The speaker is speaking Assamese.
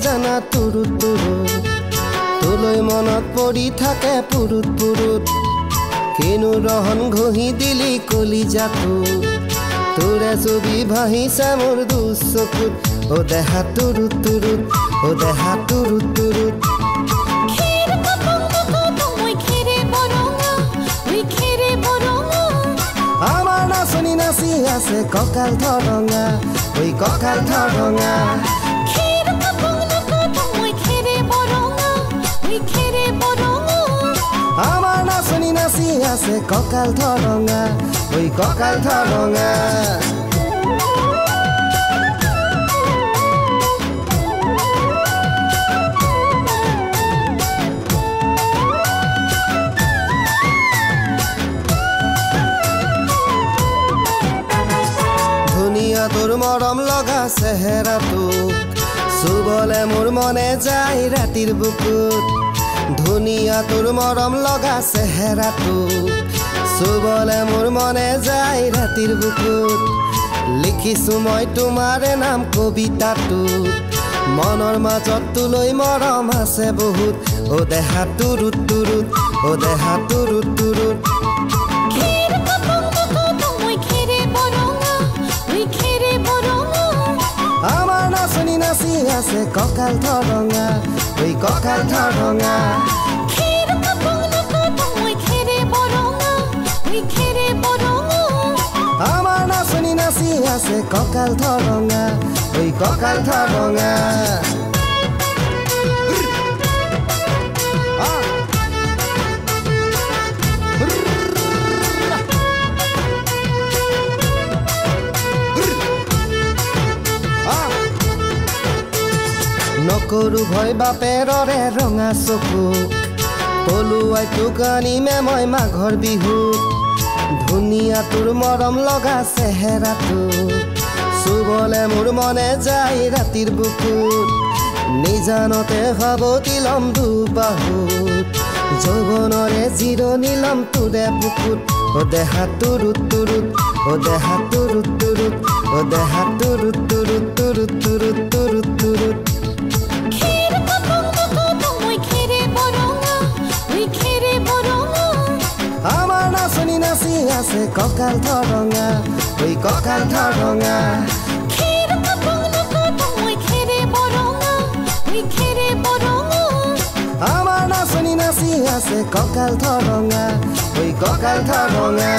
জানা তুৰুত তুৰুত তোলৈ মনত পৰি থাকে পুৰুত পুৰুত কিনো ৰহন ঘঁহি দিলি কলিজাটো তোৰে ছবি ভাহিছে মোৰ দুচকুত ও দেহা তুৰুত তুৰুত ও দেহা তুৰুত তুৰুত আমাৰ নাচনি নাচি আছে কঁকাল ধৰঙা ঐ কঁকাল ধৰঙা আমাৰ নাচনি নাচি আছে কঁকাল ধৰঙা ঐ কঁকাল ধৰঙা ধুনীয়া তোৰ মৰম লগা চেহেৰাটো চুবলে মোৰ মনে যায় ৰাতিৰ বুকুত ধুনীয়া তোৰ মৰম লগা চেহেৰাটো চুবলে মোৰ মনে যায় ৰাতিৰ বুকুত লিখিছো মই তোমাৰে নাম কবিতাটো মনৰ মাজত তোলৈ মৰম আছে বহুত ও দেহা তুৰুত তুৰুত ও দেহা তুৰুত তুৰুত আমাৰ নাচনি নাচি আছে কঁকাল ধৰঙা ঐ কঁকাল ধৰঙা আমাৰ নাচনি নাচি আছে কঁকাল ধৰঙা ঐ কঁকাল ধৰঙা নকৰো ভয় বাপেৰৰে ৰঙা চকুক পলুৱাই তোক আনিমে মই মাঘৰ বিহুত ধুনীয়া তোৰ মৰম লগা চেহেৰাটো চুবলে মোৰ মনে যায় ৰাতিৰ বুকুত নিজানতে সাৱটি লম দুবাহুত যৌৱনৰে জিৰণি লম তোৰে বুকুত ও দেহা তুৰুত তুৰুত ও দেহা তুৰুত তুৰুত ও দেহা তুৰুত তুৰুত তুৰুত তুৰুত তুৰুত তুৰুত আমাৰ নাচনি নাচি আছে কঁকাল ধৰঙা ঐ কঁকাল ধৰঙা আমাৰ নাচনি নাচি আছে কঁকাল ধৰঙা ঐ কঁকাল ধৰঙা